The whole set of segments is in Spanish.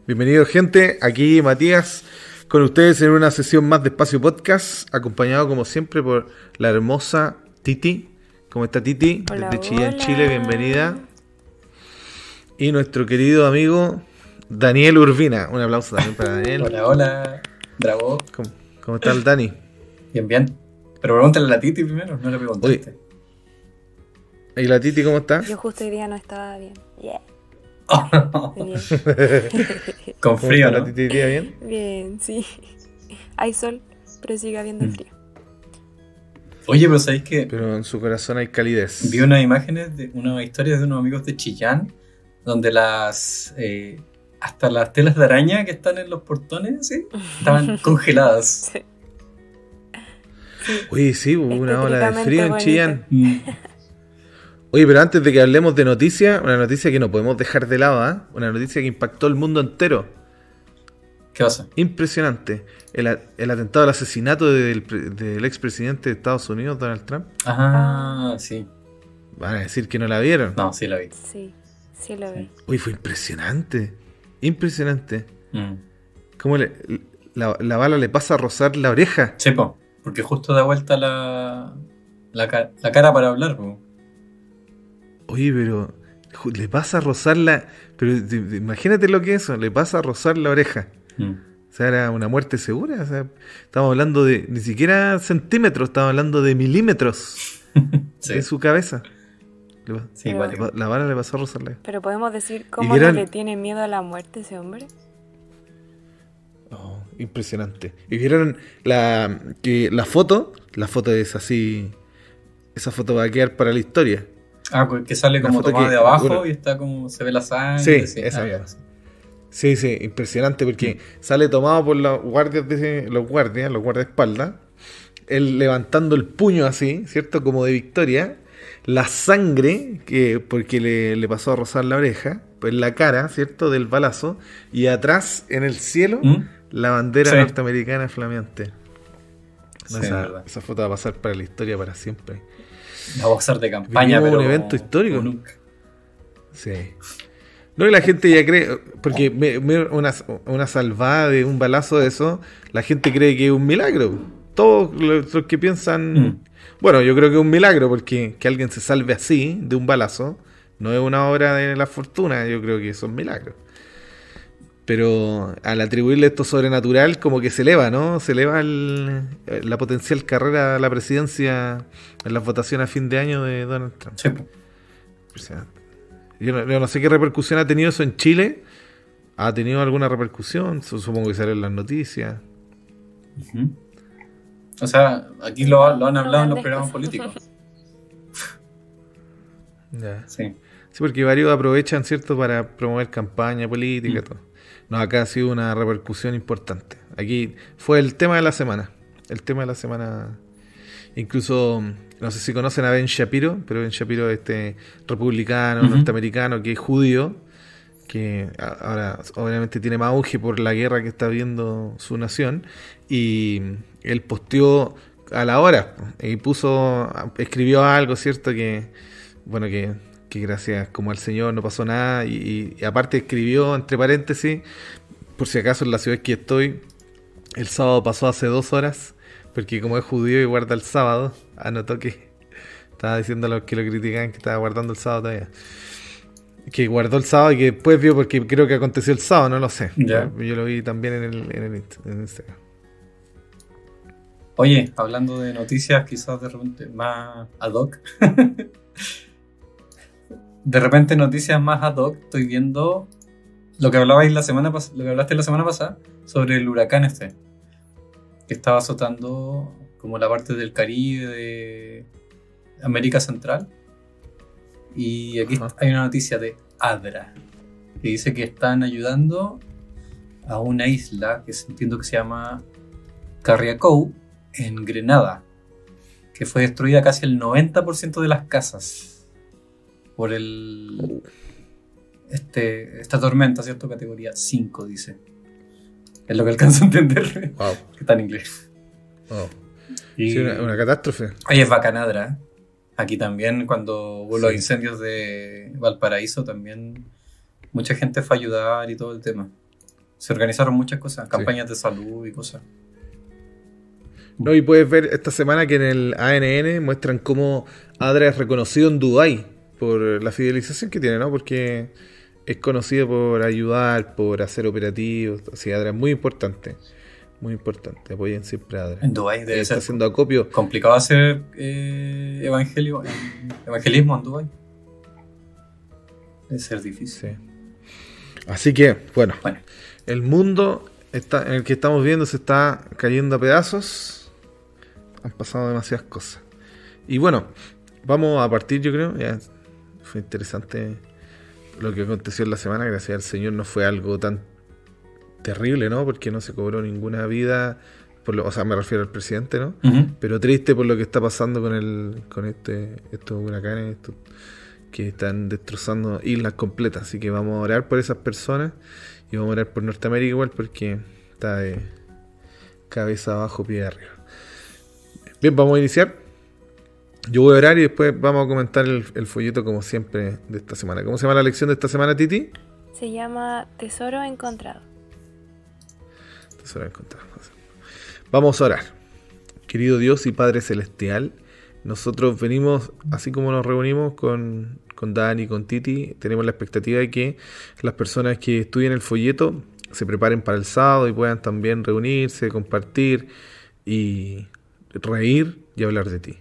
Bienvenido, gente. Aquí Matías con ustedes en una sesión más de Espacio Podcast, acompañado como siempre por la hermosa Titi. ¿Cómo está Titi? Hola, desde Chillán, hola. Chile, bienvenida. Y nuestro querido amigo Daniel Urbina. Un aplauso también para Daniel. Hola, hola, bravo. ¿Cómo está el Dani? Bien, bien. Pero pregúntale a la Titi primero, no le preguntaste. ¿Y la Titi cómo está? Yo justo hoy día no estaba bien. Yeah. Bien. Con ¿Cómo frío, está ¿no? la Titi hoy día? ¿Bien? Bien, sí. Hay sol, pero sigue habiendo frío. Oye, pero ¿sabéis que Pero en su corazón hay calidez. vi unas imágenes, unas historias de unos amigos de Chillán, donde hasta las telas de araña que están en los portones, ¿sí? Estaban congeladas. Sí. Uy, sí, hubo una ola de frío en Estéticamente Chillán. bonito. Oye, pero antes de que hablemos de noticias, una noticia que no podemos dejar de lado, ¿ah? Una noticia que impactó el mundo entero. ¿Qué pasa? Impresionante. El atentado al asesinato del expresidente de Estados Unidos, Donald Trump. Ah, sí. Van a decir que no la vieron. No, sí la vi. Sí, sí lo vi. Uy, fue impresionante. Impresionante. Mm. Cómo la bala le pasa a rozar la oreja. Sí, po, porque justo da vuelta la cara para hablar, po. Oye, pero le pasa a rozar la... Pero imagínate lo que es eso. Le pasa a rozar la oreja. Mm. O sea, era una muerte segura. O sea, estamos hablando de ni siquiera centímetros, estamos hablando de milímetros Sí, de su cabeza. sí, igual. La bala le pasó a rozarle. Pero podemos decir cómo no vieron? le tiene miedo a la muerte ese hombre. Oh, impresionante. ¿Y vieron que la foto? La foto es así. Esa foto va a quedar para la historia. Ah, que sale La como foto tomada que- de abajo bueno. y está como se ve la sangre. Sí, esa ya. misma. Sí, sí, impresionante porque sale tomado por los guardias los guardaespaldas. Él levantando el puño así, ¿cierto? Como de victoria. La sangre, porque le pasó a rozar la oreja, pues la cara, ¿cierto? Del balazo. Y atrás, en el cielo, ¿Mm? la bandera Sí. norteamericana flameante. No, Sí, verdad. esa foto va a pasar para la historia para siempre. La voy a usar de campaña, Vivimos pero un evento histórico. como nunca. Sí. No, y la gente ya cree, porque una salvada de un balazo de eso, la gente cree que es un milagro. Todos los que piensan, Mm. bueno, yo creo que es un milagro, porque que alguien se salve así de un balazo, no es una obra de la fortuna, yo creo que eso es un milagro. Pero al atribuirle esto sobrenatural, como que se eleva, ¿no? Se eleva la potencial carrera a la presidencia en las votaciones a fin de año de Donald Trump. Sí, po. Impresionante. Yo no sé qué repercusión ha tenido eso en Chile. ¿Ha tenido alguna repercusión? Supongo que sale en las noticias. Ujú. O sea, aquí lo han hablado en los grandes programas cosas. políticos. Ya. Sí. Sí, porque varios aprovechan, ¿cierto?, para promover campaña política y todo. No, acá ha sido una repercusión importante. Aquí fue el tema de la semana. El tema de la semana. Incluso, no sé si conocen a Ben Shapiro, pero Ben Shapiro es este republicano Ujú. norteamericano que es judío, que ahora obviamente tiene más auge por la guerra que está viendo su nación, y él posteó a la hora y escribió algo, ¿cierto? Que bueno, que gracias como al Señor no pasó nada, y aparte escribió entre paréntesis, por si acaso en la ciudad que estoy, el sábado pasó hace 2 horas, porque como es judío y guarda el sábado, anotó que estaba diciendo a los que lo criticaban que estaba guardando el sábado todavía. Que guardó el sábado y que después vio, porque creo que aconteció el sábado, no lo sé. Ya. Yo lo vi también en Instagram. Oye, hablando de noticias quizás de repente más ad hoc. De repente noticias más ad hoc, estoy viendo lo que hablabais lo que hablaste la semana pasada sobre el huracán que estaba azotando como la parte del Caribe de América Central. Y aquí Ajá. hay una noticia de ADRA que dice que están ayudando a una isla que entiendo que se llama Carriacou en Grenada, que fue destruida casi el 90% de las casas por esta tormenta, ¿cierto? Categoría 5, dice. Es lo que alcanzo a entender. Wow. Que está en inglés. Wow. Y Sí, una catástrofe. oye, es bacanadra, ¿eh? Aquí también, cuando hubo los Sí. incendios de Valparaíso, también mucha gente fue a ayudar y todo el tema. Se organizaron muchas cosas, campañas de salud y cosas. No, y puedes ver esta semana que en el ANN muestran cómo Adra es reconocido en Dubái por la fidelización que tiene, ¿no? Porque es conocido por ayudar, por hacer operativos. Así, Adra es muy importante. Muy importante. Apoyen siempre a Adra. En Dubái debe Está ser haciendo acopio. complicado hacer evangelismo en Dubái. Debe ser difícil. Sí. Así que, bueno, Bueno, el mundo en el que estamos viendo se está cayendo a pedazos. Han pasado demasiadas cosas. Y bueno, vamos a partir, yo creo. Ya fue interesante lo que aconteció en la semana. Gracias al Señor no fue algo tan terrible, ¿no? Porque no se cobró ninguna vida. O sea, me refiero al presidente, ¿no? Pero triste por lo que está pasando con estos huracanes que están destrozando islas completas. Así que vamos a orar por esas personas. Y vamos a orar por Norteamérica igual porque está de cabeza abajo, pie arriba. Bien, vamos a iniciar. Yo voy a orar y después vamos a comentar el folleto como siempre de esta semana. ¿Cómo se llama la lección de esta semana, Titi? Se llama Tesoro Encontrado. Tesoro encontrado. Vamos a orar. Querido Dios y Padre Celestial, nosotros venimos, así como nos reunimos con Dani y con Titi, tenemos la expectativa de que las personas que estudien el folleto se preparen para el sábado y puedan también reunirse, compartir y reír y hablar de ti.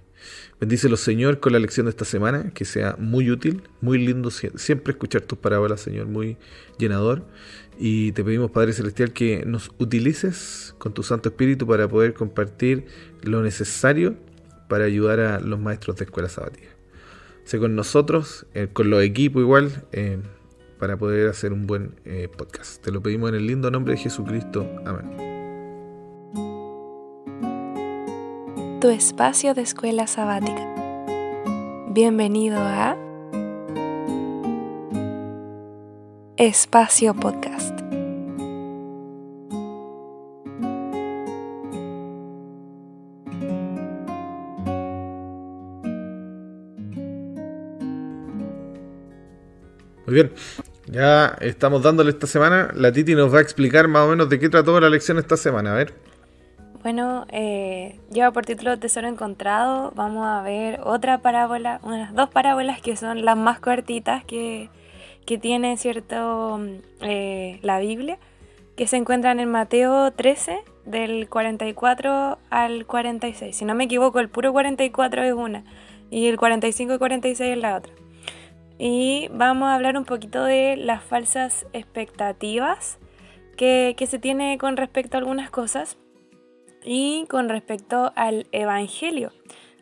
Bendícelo, Señor, con la lección de esta semana, que sea muy útil, muy lindo siempre escuchar tus parábolas, Señor, muy llenador. Y te pedimos, Padre Celestial, que nos utilices con tu Santo Espíritu para poder compartir lo necesario para ayudar a los maestros de escuela sabática. Sé con nosotros, con los equipos igual, para poder hacer un buen podcast. Te lo pedimos en el lindo nombre de Jesucristo. Amén. Tu espacio de escuela sabática. Bienvenido a Espacio Podcast. Muy bien, ya estamos dándole esta semana. La Titi nos va a explicar más o menos de qué trató la lección esta semana. A ver. Bueno, lleva por título Tesoro Encontrado. Vamos a ver otra parábola, unas dos parábolas que son las más cortitas que tiene, ¿cierto? La Biblia, que se encuentran en Mateo 13, del 44 al 46. Si no me equivoco, el puro 44 es una, y el 45 y 46 es la otra. Y vamos a hablar un poquito de las falsas expectativas que se tiene con respecto a algunas cosas y con respecto al Evangelio,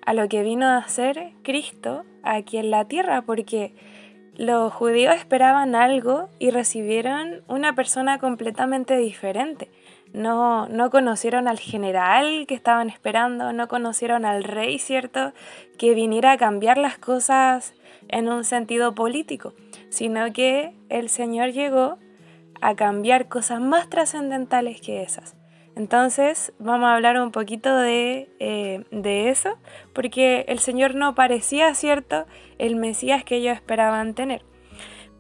a lo que vino a hacer Cristo aquí en la tierra, porque los judíos esperaban algo y recibieron una persona completamente diferente. No conocieron al general que estaban esperando, no conocieron al rey, ¿cierto?, que viniera a cambiar las cosas en un sentido político, sino que el Señor llegó a cambiar cosas más trascendentales que esas. Entonces vamos a hablar un poquito de eso, porque el Señor no parecía, ¿cierto?, el Mesías que ellos esperaban tener.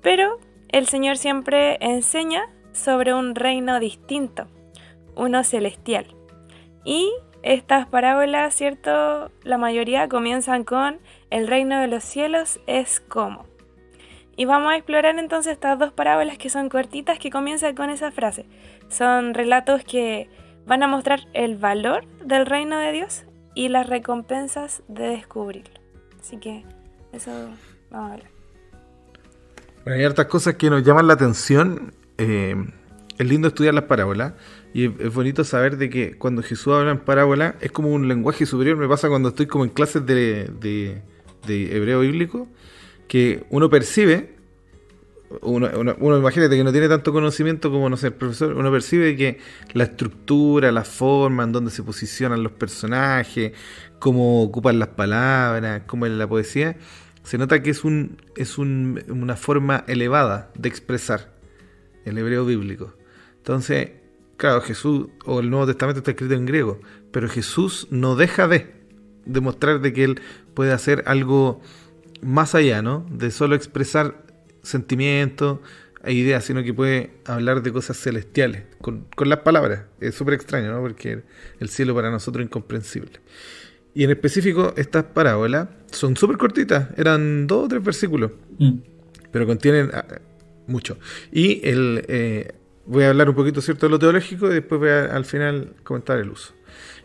Pero el Señor siempre enseña sobre un reino distinto, uno celestial. Y estas parábolas, ¿cierto?, la mayoría comienzan con el reino de los cielos es como. Y vamos a explorar entonces estas dos parábolas que son cortitas, que comienzan con esa frase. Son relatos que van a mostrar el valor del reino de Dios y las recompensas de descubrirlo. Así que eso vamos a hablar. Bueno, hay hartas cosas que nos llaman la atención. Es lindo estudiar las parábolas y es bonito saber de que cuando Jesús habla en parábola es como un lenguaje superior. Me pasa cuando estoy como en clases de hebreo bíblico, que uno percibe, uno imagínate que no tiene tanto conocimiento como, no sé, el profesor, uno percibe que la estructura, la forma en donde se posicionan los personajes, cómo ocupan las palabras, cómo es la poesía, se nota que es una forma elevada de expresar el hebreo bíblico. Entonces, claro, Jesús, o el Nuevo Testamento está escrito en griego, pero Jesús no deja de demostrar de que Él puede hacer algo más allá, ¿no?, de solo expresar sentimientos, ideas, sino que puede hablar de cosas celestiales con las palabras. Es súper extraño, ¿no? Porque el cielo para nosotros es incomprensible. Y en específico, estas parábolas son súper cortitas, eran 2 o 3 versículos, pero contienen mucho. Y voy a hablar un poquito, ¿cierto?, de lo teológico y después voy al final comentar el uso.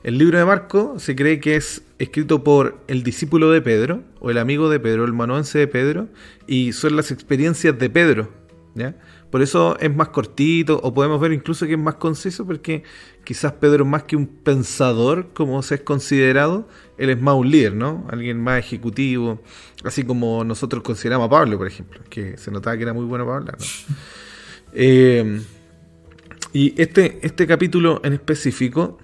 El libro de Marcos se cree que es escrito por el discípulo de Pedro, o el amigo de Pedro, el amanuense de Pedro, y son las experiencias de Pedro, ¿ya? Por eso es más cortito, o podemos ver incluso que es más conciso, porque quizás Pedro, más que un pensador, como se es considerado, él es más un líder, ¿no? Alguien más ejecutivo, así como nosotros consideramos a Pablo, por ejemplo, que se notaba que era muy bueno para hablar, ¿no? Y este capítulo en específico,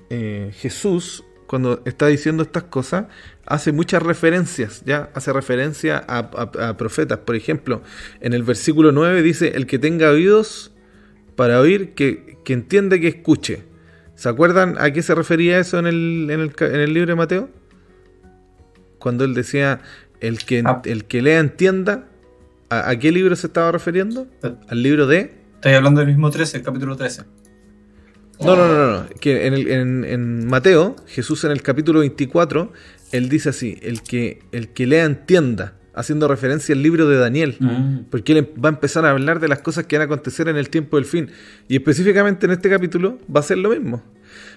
Jesús, cuando está diciendo estas cosas, hace muchas referencias, ¿ya? Hace referencia a profetas. Por ejemplo, en el versículo 9 dice: el que tenga oídos para oír, que entiende, que escuche. ¿Se acuerdan a qué se refería eso en el libro de Mateo? Cuando él decía, el que lea entienda, ¿a qué libro se estaba refiriendo? Al libro de... Estoy hablando del mismo 13, el capítulo 13. No. Que en Mateo, Jesús en el capítulo 24, él dice así: el que lea entienda, haciendo referencia al libro de Daniel, porque él va a empezar a hablar de las cosas que van a acontecer en el tiempo del fin. Y específicamente en este capítulo va a ser lo mismo.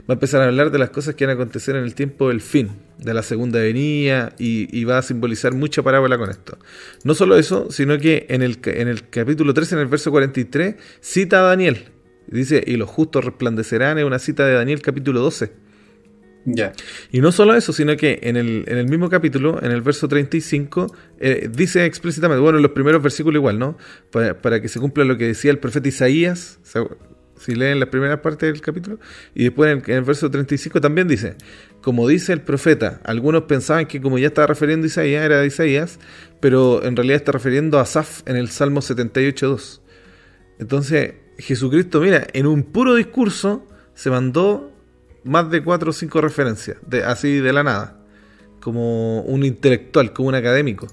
Va a empezar a hablar de las cosas que van a acontecer en el tiempo del fin, de la segunda venida, y va a simbolizar mucha parábola con esto. No solo eso, sino que en el capítulo 13, en el verso 43, cita a Daniel. Dice: y los justos resplandecerán. Es una cita de Daniel capítulo 12. Ya. Y no solo eso, sino que en el mismo capítulo, en el verso 35, dice explícitamente, bueno, en los primeros versículos igual, ¿no? Para que se cumpla lo que decía el profeta Isaías, si leen las primeras partes del capítulo, y después en el verso 35 también dice: como dice el profeta, algunos pensaban que como ya estaba refiriendo a Isaías, era de Isaías, pero en realidad está refiriendo a Asaf en el Salmo 78:2. Entonces, Jesucristo, mira, en un puro discurso se mandó más de 4 o 5 referencias, así de la nada, como un intelectual, como un académico,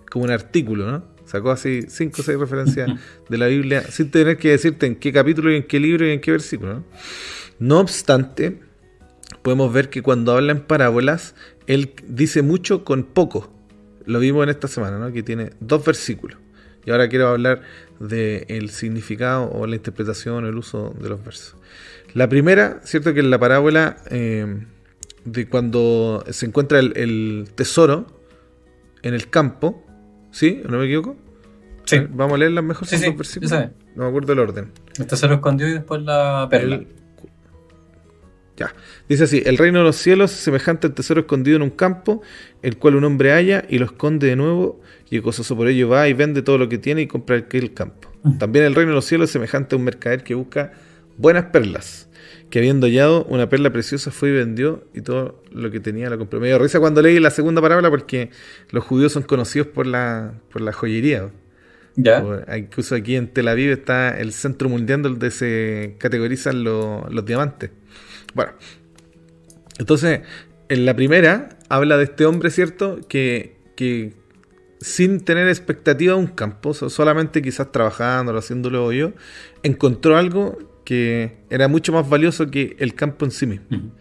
como un artículo, ¿no? Sacó así 5 o 6 referencias de la Biblia sin tener que decirte en qué capítulo y en qué libro y en qué versículo, ¿no? No obstante, podemos ver que cuando habla en parábolas, él dice mucho con poco. Lo vimos en esta semana, ¿no? Que tiene 2 versículos. Y ahora quiero hablar del significado o la interpretación o el uso de los versos. La primera, cierto que en la parábola de cuando se encuentra el tesoro en el campo, ¿sí? ¿No me equivoco? Sí. Vamos a leerlas mejor. Sí, son 2 versículos. No me acuerdo el orden. El tesoro escondido y después la perla. Ya. Dice así: el reino de los cielos es semejante al tesoro escondido en un campo, el cual un hombre halla y lo esconde de nuevo, y gozoso por ello va y vende todo lo que tiene y compra aquel campo. También el reino de los cielos es semejante a un mercader que busca buenas perlas, que habiendo hallado una perla preciosa fue y vendió, y todo lo que tenía lo compró. Me dio risa cuando leí la segunda parábola, porque los judíos son conocidos por la joyería. ¿Ya? Incluso aquí en Tel Aviv está el centro mundial donde se categorizan los diamantes. Bueno, entonces en la primera habla de este hombre, ¿cierto? Que sin tener expectativa de un campo, solamente quizás trabajándolo, haciéndolo hoyo, encontró algo que era mucho más valioso que el campo en sí mismo.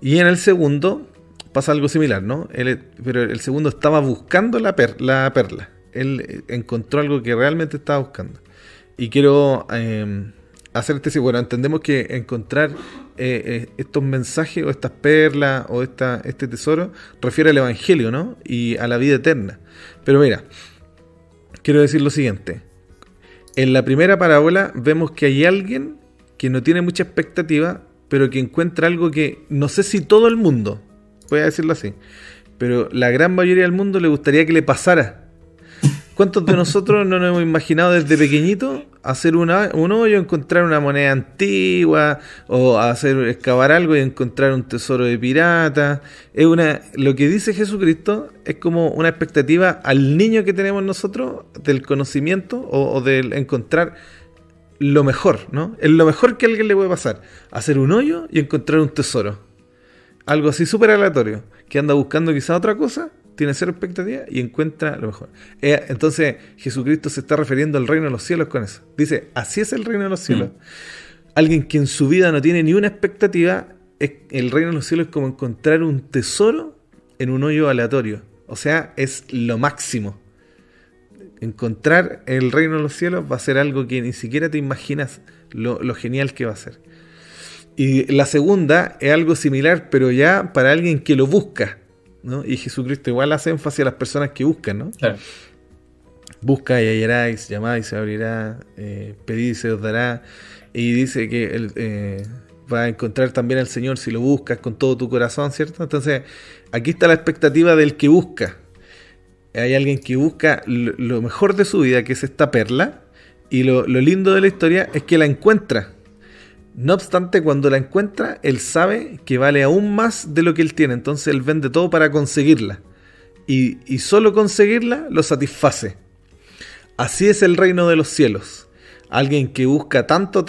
Y en el segundo pasa algo similar, ¿no? Pero el segundo estaba buscando la perla. Él encontró algo que realmente estaba buscando. Y quiero hacerte, bueno, entendemos que encontrar estos mensajes o estas perlas o este tesoro refiere al Evangelio, ¿no? Y a la vida eterna. Pero mira, quiero decir lo siguiente. En la primera parábola vemos que hay alguien que no tiene mucha expectativa, pero que encuentra algo que no sé si todo el mundo, voy a decirlo así, pero la gran mayoría del mundo le gustaría que le pasara. ¿Cuántos de nosotros no nos hemos imaginado desde pequeñito hacer un hoyo, encontrar una moneda antigua, o excavar algo y encontrar un tesoro de pirata? Lo que dice Jesucristo es como una expectativa al niño que tenemos nosotros del conocimiento o del encontrar lo mejor, ¿no? Es lo mejor que a alguien le puede pasar: hacer un hoyo y encontrar un tesoro. Algo así súper aleatorio, que anda buscando quizá otra cosa, tiene cero expectativa y encuentra lo mejor. Entonces Jesucristo se está refiriendo al reino de los cielos con eso. Dice, así es el reino de los cielos. Alguien que en su vida no tiene ni una expectativa, el reino de los cielos es como encontrar un tesoro en un hoyo aleatorio. O sea, es lo máximo. Encontrar el reino de los cielos va a ser algo que ni siquiera te imaginas lo genial que va a ser. Y la segunda es algo similar, pero ya para alguien que lo busca, ¿no? Y Jesucristo igual hace énfasis a las personas que buscan, ¿no? Claro. Busca y hallaráis, llamad y se abrirá, pedid y se os dará. Y dice que va a encontrar también al Señor si lo buscas con todo tu corazón, ¿cierto? Entonces, aquí está la expectativa del que busca. Hay alguien que busca lo mejor de su vida, que es esta perla, y lo lindo de la historia es que la encuentra. No obstante, cuando la encuentra, él sabe que vale aún más de lo que él tiene, entonces él vende todo para conseguirla. Y solo conseguirla lo satisface. Así es el reino de los cielos. Alguien que busca tanto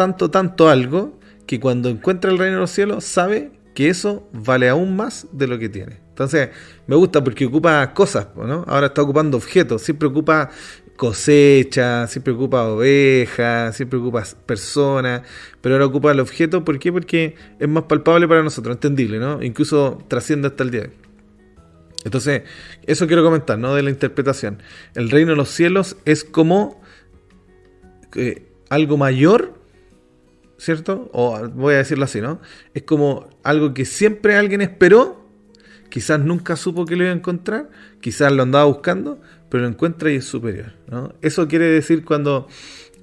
algo, que cuando encuentra el reino de los cielos, sabe que eso vale aún más de lo que tiene. Entonces, me gusta porque ocupa cosas, ¿no? Ahora está ocupando objetos, siempre ocupa cosecha, siempre ocupa ovejas, siempre ocupa personas, pero ahora ocupa el objeto. ¿Por qué? Porque es más palpable para nosotros, entendible, ¿no? Incluso trasciende hasta el día de hoy. Entonces, eso quiero comentar, ¿no? De la interpretación. El reino de los cielos es como algo mayor, ¿cierto? O voy a decirlo así, ¿no? Es como algo que siempre alguien esperó, quizás nunca supo que lo iba a encontrar, quizás lo andaba buscando, pero lo encuentra y es superior, ¿no? Eso quiere decir cuando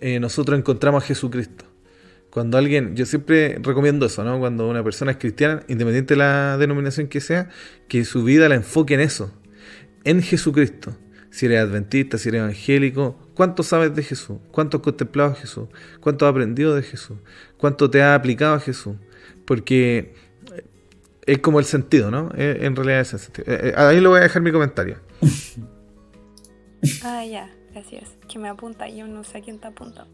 nosotros encontramos a Jesucristo. Cuando alguien, yo siempre recomiendo eso, ¿no? Cuando una persona es cristiana, independiente de la denominación que sea, que su vida la enfoque en eso, en Jesucristo. Si eres adventista, si eres evangélico, ¿cuánto sabes de Jesús? ¿Cuánto has contemplado a Jesús? ¿Cuánto has aprendido de Jesús? ¿Cuánto te has aplicado a Jesús? Porque es como el sentido, ¿no? En realidad es el sentido. Ahí lo voy a dejar mi comentario. Ah, ya, gracias. Que me apunta, yo no sé a quién te apunta.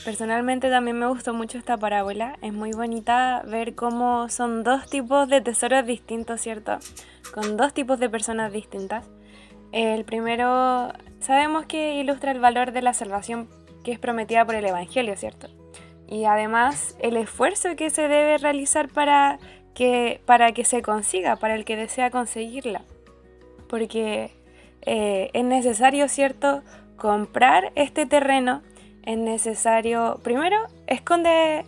Personalmente también me gustó mucho esta parábola. Es muy bonita ver cómo son dos tipos de tesoros distintos, ¿cierto? Con dos tipos de personas distintas. El primero, sabemos que ilustra el valor de la salvación que es prometida por el Evangelio, ¿cierto? Y además el esfuerzo que se debe realizar para que se consiga, para el que desea conseguirla. Porque es necesario, ¿cierto?, comprar este terreno. Es necesario, primero, esconde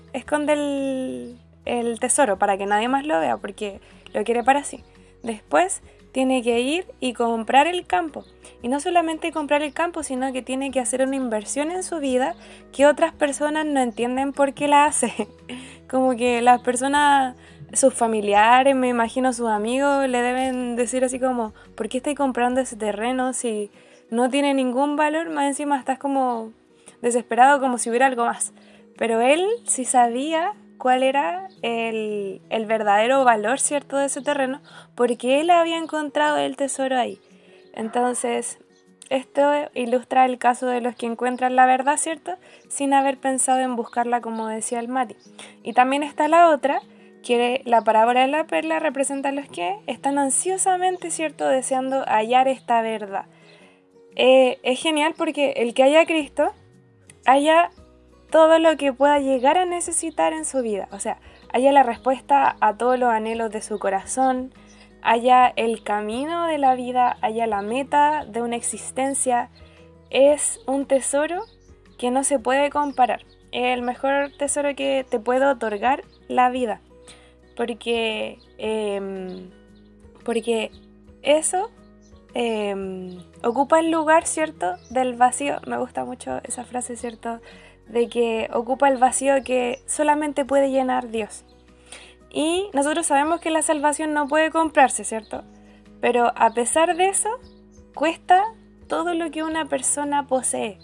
el tesoro para que nadie más lo vea, porque lo quiere para sí. Después tiene que ir y comprar el campo. Y no solamente comprar el campo, sino que tiene que hacer una inversión en su vida que otras personas no entienden por qué la hace. Como que las personas, sus familiares, me imagino sus amigos, le deben decir así como, ¿por qué estáis comprando ese terreno si no tiene ningún valor? Más encima estás como desesperado, como si hubiera algo más. Pero él sí sabía cuál era el verdadero valor, ¿cierto?, de ese terreno, porque él había encontrado el tesoro ahí. Entonces, esto ilustra el caso de los que encuentran la verdad, ¿cierto?, sin haber pensado en buscarla, como decía el Mati. Y también está la otra, que la parábola de la perla representa a los que están ansiosamente, ¿cierto?, deseando hallar esta verdad. Es genial porque el que haya a Cristo, haya todo lo que pueda llegar a necesitar en su vida. O sea, haya la respuesta a todos los anhelos de su corazón, haya el camino de la vida, haya la meta de una existencia. Es un tesoro que no se puede comparar. Es el mejor tesoro que te puede otorgar la vida. Porque eso ocupa el lugar, ¿cierto?, del vacío. Me gusta mucho esa frase, ¿cierto?, de que ocupa el vacío que solamente puede llenar Dios. Y nosotros sabemos que la salvación no puede comprarse, ¿cierto? Pero a pesar de eso, cuesta todo lo que una persona posee.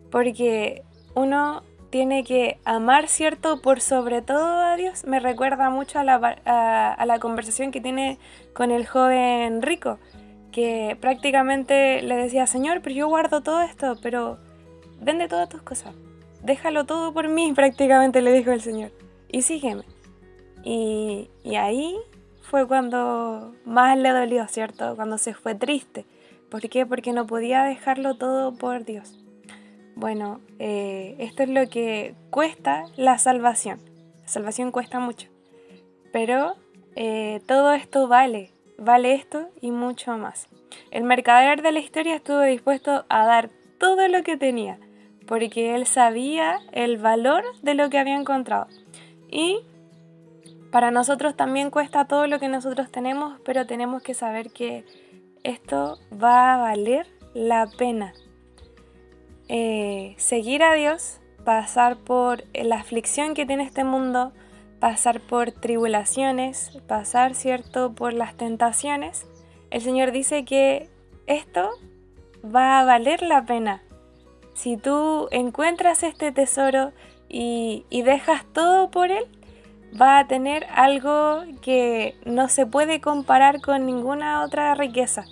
Porque uno tiene que amar, ¿cierto?, por sobre todo a Dios. Me recuerda mucho a la conversación que tiene con el joven rico, que prácticamente le decía, Señor, pero yo guardo todo esto, pero vende todas tus cosas, déjalo todo por mí, prácticamente le dijo el Señor, y sígueme. Y ahí fue cuando más le dolió, ¿cierto? Cuando se fue triste. ¿Por qué? Porque no podía dejarlo todo por Dios. Bueno, esto es lo que cuesta la salvación. La salvación cuesta mucho. Pero todo esto vale esto y mucho más. El mercader de la historia estuvo dispuesto a dar todo lo que tenía, porque él sabía el valor de lo que había encontrado. Y para nosotros también cuesta todo lo que nosotros tenemos, pero tenemos que saber que esto va a valer la pena. Seguir a Dios, pasar por la aflicción que tiene este mundo, pasar por tribulaciones, pasar, ¿cierto?, por las tentaciones. El Señor dice que esto va a valer la pena. Si tú encuentras este tesoro y dejas todo por él, va a tener algo que no se puede comparar con ninguna otra riqueza.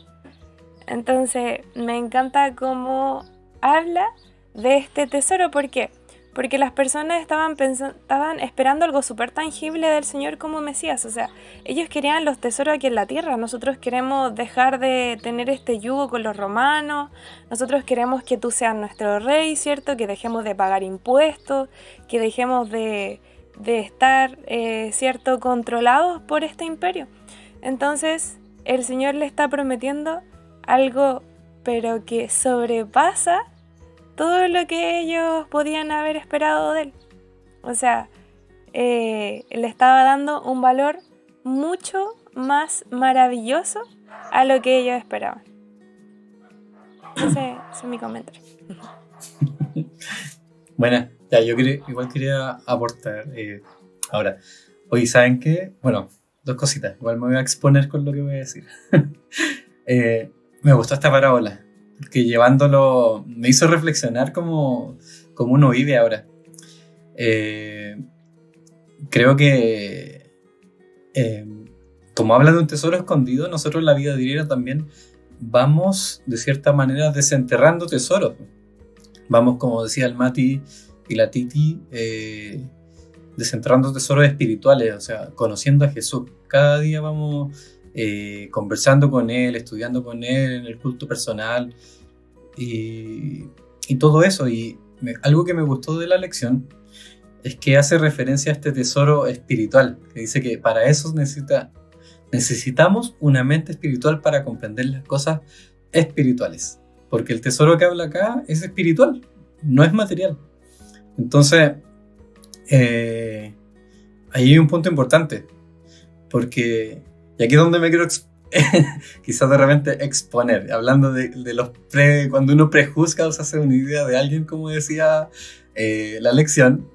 Entonces, me encanta cómo habla de este tesoro. ¿Por qué? Porque las personas estaban esperando algo súper tangible del Señor como Mesías. O sea, ellos querían los tesoros aquí en la tierra. Nosotros queremos dejar de tener este yugo con los romanos. Nosotros queremos que tú seas nuestro rey, ¿cierto? Que dejemos de pagar impuestos, que dejemos de estar, ¿cierto?, controlados por este imperio. Entonces, el Señor le está prometiendo algo, pero que sobrepasa todo lo que ellos podían haber esperado de él. O sea, le estaba dando un valor mucho más maravilloso a lo que ellos esperaban. Ese es mi comentario. Bueno, ya, yo igual quería aportar. Ahora, oye, ¿saben qué? Bueno, dos cositas. Igual me voy a exponer con lo que voy a decir. Me gustó esta parábola, porque llevándolo me hizo reflexionar como uno vive ahora. Creo que como habla de un tesoro escondido, nosotros en la vida diaria también vamos de cierta manera desenterrando tesoros. Vamos, como decía el Mati y la Titi, desenterrando tesoros espirituales, o sea, conociendo a Jesús. Cada día vamos conversando con Él, estudiando con Él en el culto personal y todo eso. Y algo que me gustó de la lección es que hace referencia a este tesoro espiritual, que dice que para eso necesitamos una mente espiritual para comprender las cosas espirituales. Porque el tesoro que habla acá es espiritual, no es material. Entonces, ahí hay un punto importante, porque, y aquí es donde me quiero quizás de repente exponer, hablando de los cuando uno prejuzga o se hace una idea de alguien, como decía la lección,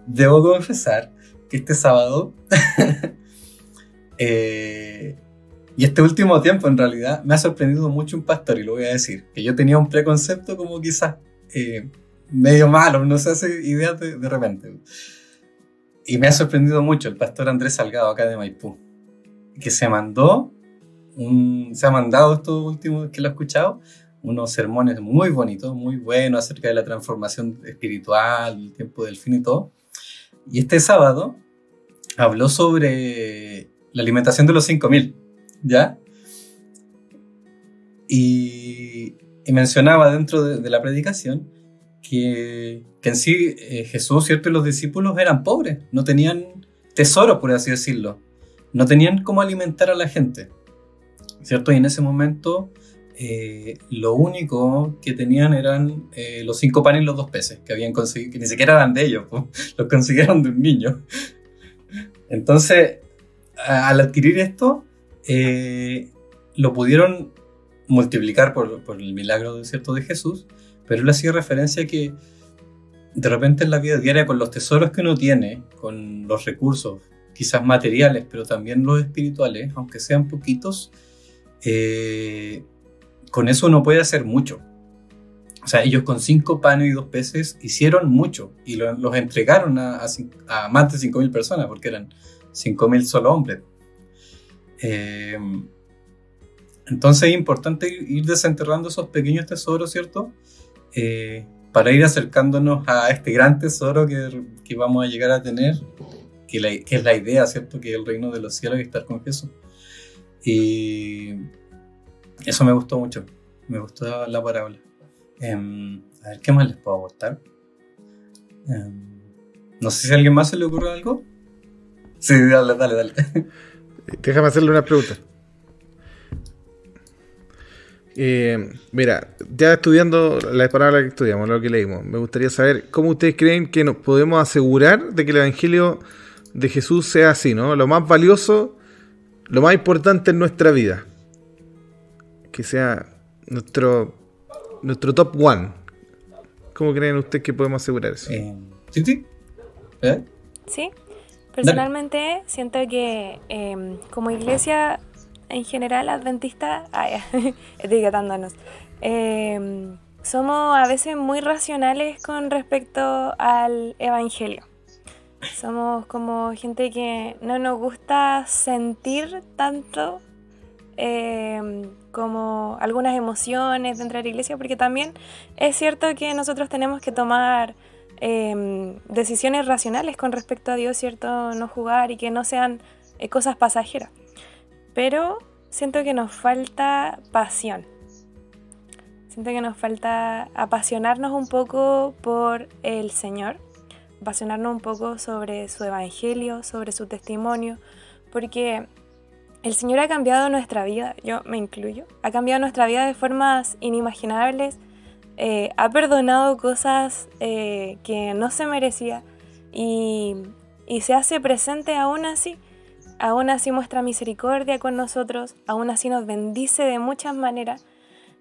debo confesar que este sábado y este último tiempo en realidad me ha sorprendido mucho un pastor, y lo voy a decir, que yo tenía un preconcepto como quizás medio malo, no se hace ideas de repente, y me ha sorprendido mucho el pastor Andrés Salgado acá de Maipú, que se ha mandado estos últimos que lo he escuchado, unos sermones muy bonitos, muy buenos acerca de la transformación espiritual, el tiempo del fin y todo. Y este sábado habló sobre la alimentación de los 5.000, ¿ya? Y mencionaba dentro de la predicación que en sí Jesús, ¿cierto?, y los discípulos eran pobres, no tenían tesoro, por así decirlo, no tenían cómo alimentar a la gente, ¿cierto? Y en ese momento lo único que tenían eran los 5 panes y los 2 peces que habían conseguido, que ni siquiera eran de ellos, pues, los consiguieron de un niño. Entonces, al adquirir esto, lo pudieron multiplicar por el milagro, ¿cierto?, de Jesús, pero él hacía referencia a que de repente en la vida diaria, con los tesoros que uno tiene, con los recursos, quizás materiales, pero también los espirituales, aunque sean poquitos, con eso uno puede hacer mucho. O sea, ellos con 5 panes y 2 peces hicieron mucho y los entregaron a más de 5.000 personas, porque eran 5.000 solo hombres. Entonces es importante ir desenterrando esos pequeños tesoros, ¿cierto? Para ir acercándonos a este gran tesoro que vamos a llegar a tener que es la idea, ¿cierto? Que el reino de los cielos es estar con Jesús. Y eso me gustó mucho. Me gustó la parábola. A ver, ¿qué más les puedo aportar? No sé si a alguien más se le ocurre algo. Sí, dale. Déjame hacerle una pregunta. Mira, ya estudiando la parábola que estudiamos, lo que leímos, me gustaría saber cómo ustedes creen que nos podemos asegurar de que el Evangelio de Jesús sea así, ¿no? Lo más valioso, lo más importante en nuestra vida. Que sea nuestro top one. ¿Cómo creen ustedes que podemos asegurar eso? ¿Sí? Sí, personalmente siento que como iglesia en general adventista, etiquetándonos, somos a veces muy racionales con respecto al evangelio. Somos como gente que no nos gusta sentir tanto como algunas emociones dentro de la iglesia, porque también es cierto que nosotros tenemos que tomar decisiones racionales con respecto a Dios, ¿cierto? No jugar y que no sean cosas pasajeras. Pero siento que nos falta pasión. Siento que nos falta apasionarnos un poco por el Señor, apasionarnos un poco sobre su evangelio, sobre su testimonio, porque el Señor ha cambiado nuestra vida, yo me incluyo, ha cambiado nuestra vida de formas inimaginables, ha perdonado cosas que no se merecía y se hace presente aún así muestra misericordia con nosotros, aún así nos bendice de muchas maneras.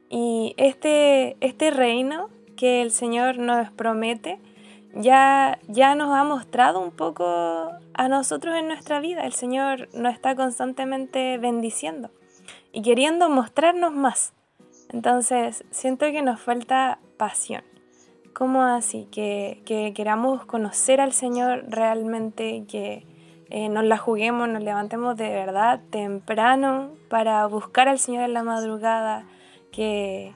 Y este reino que el Señor nos promete ya nos ha mostrado un poco a nosotros en nuestra vida. El Señor nos está constantemente bendiciendo y queriendo mostrarnos más. Entonces siento que nos falta pasión. ¿Cómo así? Que queramos conocer al Señor realmente, que nos la juguemos, nos levantemos de verdad temprano para buscar al Señor en la madrugada, que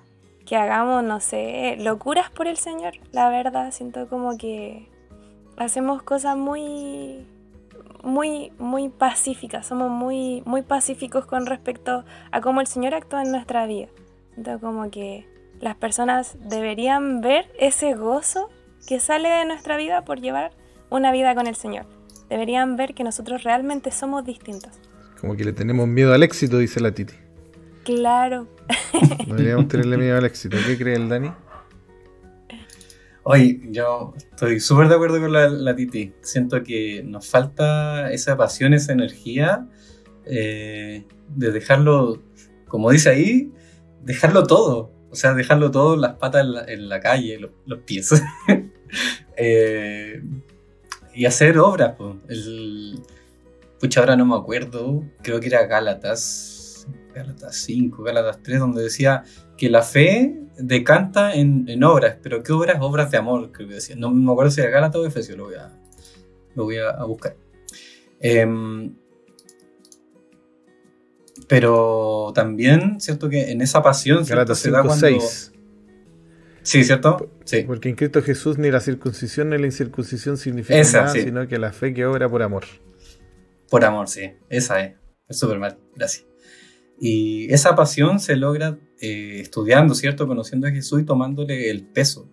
hagamos, no sé, locuras por el Señor. La verdad, siento como que hacemos cosas muy pacíficas, somos muy pacíficos con respecto a cómo el Señor actúa en nuestra vida. Siento como que las personas deberían ver ese gozo que sale de nuestra vida por llevar una vida con el Señor. Deberían ver que nosotros realmente somos distintos. Como que le tenemos miedo al éxito, dice la Titi. Claro. No deberíamos tenerle miedo al éxito. ¿Qué cree el Dani? Oye, yo estoy súper de acuerdo con la Titi. Siento que nos falta esa pasión, esa energía de dejarlo, como dice ahí, dejarlo todo. O sea, dejarlo todo, las patas en la calle, los pies. Y hacer obras. Pucha, ahora no me acuerdo. Creo que era Gálatas 5, Gálatas 3, donde decía que la fe decanta en obras. ¿Pero qué obras? Obras de amor, creo que decía. No me acuerdo si era Gálatas o Efesios, lo voy a buscar. Pero también, ¿cierto? Que en esa pasión Gálatas se da 5, cuando... 6. Sí, ¿cierto? Sí. Porque en Cristo Jesús ni la circuncisión ni la incircuncisión significa nada, sí, sino que la fe que obra por amor. Por amor, sí. Esa es. Es súper mal. Gracias. Y esa pasión se logra estudiando, ¿cierto? Conociendo a Jesús y tomándole el peso.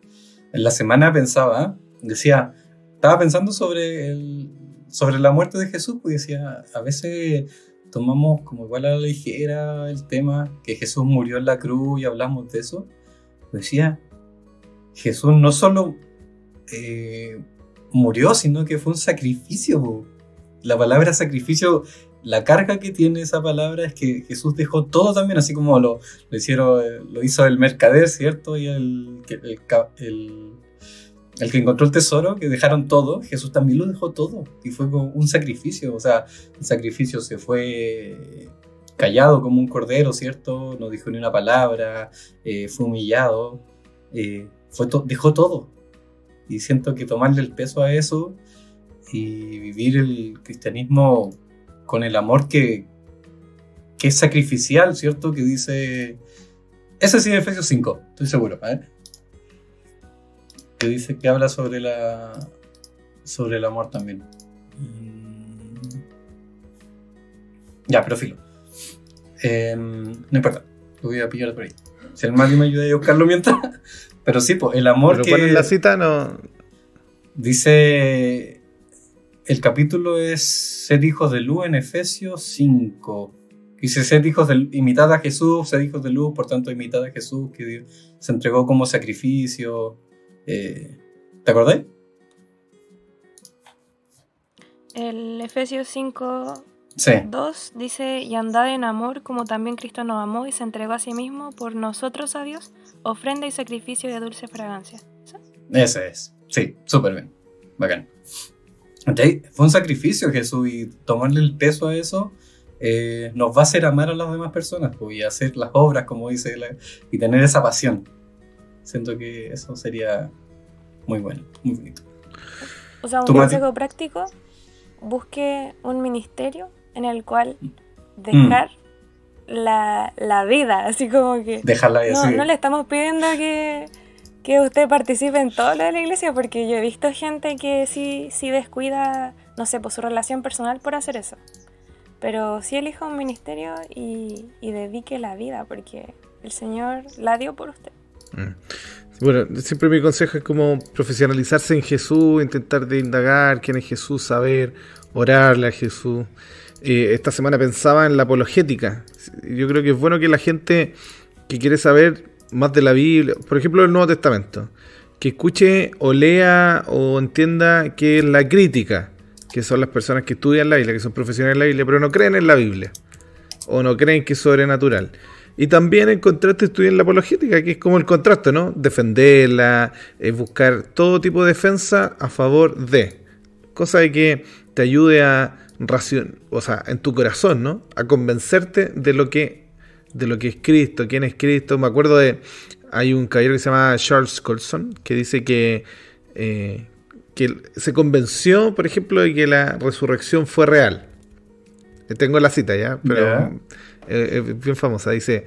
En la semana estaba pensando sobre la muerte de Jesús, porque decía, a veces tomamos como igual a la ligera el tema, que Jesús murió en la cruz y hablamos de eso. Decía, Jesús no solo murió, sino que fue un sacrificio. La palabra sacrificio, la carga que tiene esa palabra es que Jesús dejó todo también, así como lo hizo el mercader, ¿cierto? Y el que encontró el tesoro, que dejaron todo, Jesús también lo dejó todo. Y fue como un sacrificio, o sea, el sacrificio se fue callado como un cordero, ¿cierto? No dijo ni una palabra, fue humillado, dejó todo. Y siento que tomarle el peso a eso y vivir el cristianismo con el amor que es sacrificial, ¿cierto? Que dice... Ese sí es Efesios 5, estoy seguro, ¿eh? Que dice que habla sobre el amor también. Ya, pero filo. No importa, lo voy a pillar por ahí. Si el Mati me ayuda a buscarlo mientras. Pero sí, pues, el amor Pero que... ¿cuál es la cita? No... Dice... El capítulo es ser hijos de luz en Efesios 5. Dice ser hijos de imitad a Jesús, ser hijos de luz, por tanto imitad a Jesús, que Dios se entregó como sacrificio. ¿Te acordáis? El Efesios 5, Sí. 2 dice, y andad en amor como también Cristo nos amó y se entregó a sí mismo por nosotros a Dios, ofrenda y sacrificio de dulce fragancia. ¿Sí? Ese es. Sí, súper bien. Bacán. Entonces, fue un sacrificio Jesús y tomarle el peso a eso nos va a hacer amar a las demás personas pues, y hacer las obras, como dice, y tener esa pasión. Siento que eso sería muy bueno, muy bonito. O sea, un ¿Tú, Mati? consejo práctico, busque un ministerio en el cual dejar la vida, así como que... Dejarla de decir. No le estamos pidiendo que usted participe en todo lo de la iglesia, porque yo he visto gente que sí descuida, no sé, por su relación personal por hacer eso. Pero sí elija un ministerio y dedique la vida, porque el Señor la dio por usted. Bueno, siempre mi consejo es como profesionalizarse en Jesús, intentar de indagar quién es Jesús, saber, orarle a Jesús. Esta semana pensaba en la apologética. Yo creo que es bueno que la gente que quiere saber más de la Biblia, por ejemplo el Nuevo Testamento, que escuche o lea o entienda qué es la crítica, que son las personas que estudian la Biblia, que son profesionales de la Biblia, pero no creen en la Biblia, o no creen que es sobrenatural. Y también en contraste estudien la apologética, que es como el contraste, ¿no? Defenderla, buscar todo tipo de defensa a favor de. Cosa de que te ayude a o sea, en tu corazón, ¿no? A convencerte de lo que es Cristo, quién es Cristo. Me acuerdo hay un caballero que se llama Charles Colson, que dice que se convenció, por ejemplo, de que la resurrección fue real. Tengo la cita ya, pero es bien famosa. Dice,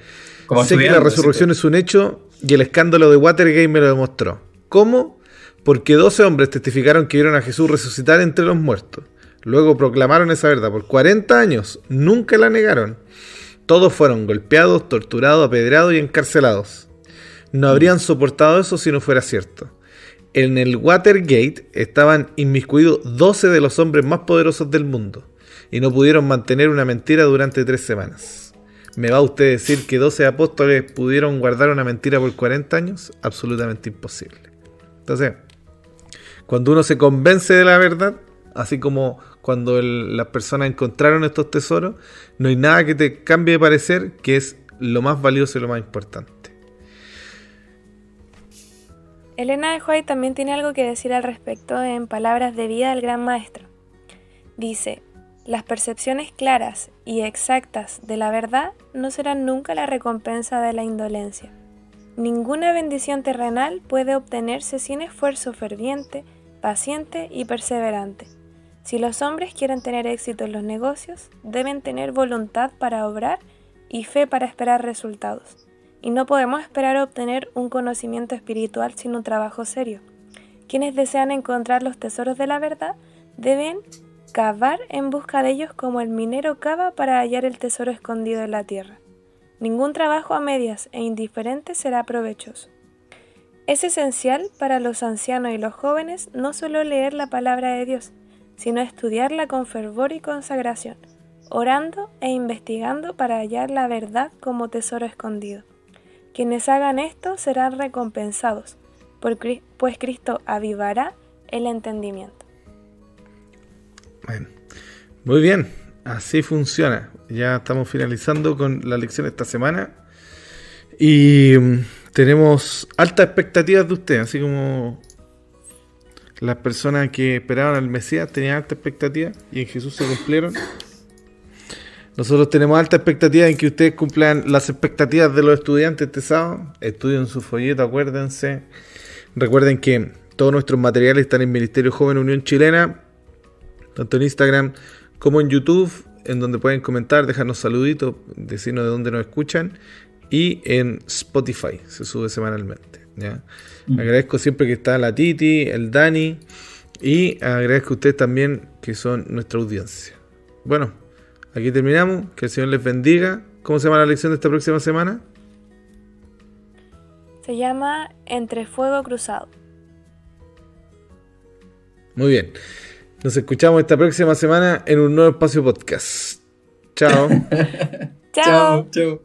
sé que la resurrección es un hecho y el escándalo de Watergate me lo demostró. ¿Cómo? Porque 12 hombres testificaron que vieron a Jesús resucitar entre los muertos. Luego proclamaron esa verdad por 40 años, nunca la negaron. Todos fueron golpeados, torturados, apedreados y encarcelados. No habrían soportado eso si no fuera cierto. En el Watergate estaban inmiscuidos 12 de los hombres más poderosos del mundo y no pudieron mantener una mentira durante 3 semanas. ¿Me va usted a decir que 12 apóstoles pudieron guardar una mentira por 40 años? Absolutamente imposible. Entonces, cuando uno se convence de la verdad, así como cuando las personas encontraron estos tesoros, no hay nada que te cambie de parecer, que es lo más valioso y lo más importante. Elena de White también tiene algo que decir al respecto en Palabras de Vida del Gran Maestro. Dice, las percepciones claras y exactas de la verdad no serán nunca la recompensa de la indolencia. Ninguna bendición terrenal puede obtenerse sin esfuerzo ferviente, paciente y perseverante. Si los hombres quieren tener éxito en los negocios, deben tener voluntad para obrar y fe para esperar resultados. Y no podemos esperar obtener un conocimiento espiritual sin un trabajo serio. Quienes desean encontrar los tesoros de la verdad deben cavar en busca de ellos como el minero cava para hallar el tesoro escondido en la tierra. Ningún trabajo a medias e indiferente será provechoso. Es esencial para los ancianos y los jóvenes no solo leer la palabra de Dios, sino estudiarla con fervor y consagración, orando e investigando para hallar la verdad como tesoro escondido. Quienes hagan esto serán recompensados, pues Cristo avivará el entendimiento. Bueno, muy bien, así funciona. Ya estamos finalizando con la lección de esta semana y tenemos altas expectativas de usted, así como las personas que esperaban al Mesías tenían altas expectativas y en Jesús se cumplieron. Nosotros tenemos alta expectativa en que ustedes cumplan las expectativas de los estudiantes este sábado. Estudien su folleto, acuérdense. Recuerden que todos nuestros materiales están en Ministerio Joven Unión Chilena, tanto en Instagram como en YouTube, en donde pueden comentar, dejarnos saluditos, decirnos de dónde nos escuchan, y en Spotify, se sube semanalmente, ¿ya? Agradezco siempre que está la Titi, el Dani, y agradezco a ustedes también que son nuestra audiencia. Bueno, aquí terminamos. Que el Señor les bendiga. ¿Cómo se llama la lección de esta próxima semana? Se llama Entre Fuego Cruzado. Muy bien. Nos escuchamos esta próxima semana en un nuevo espacio podcast. Chao. Chao. Chao.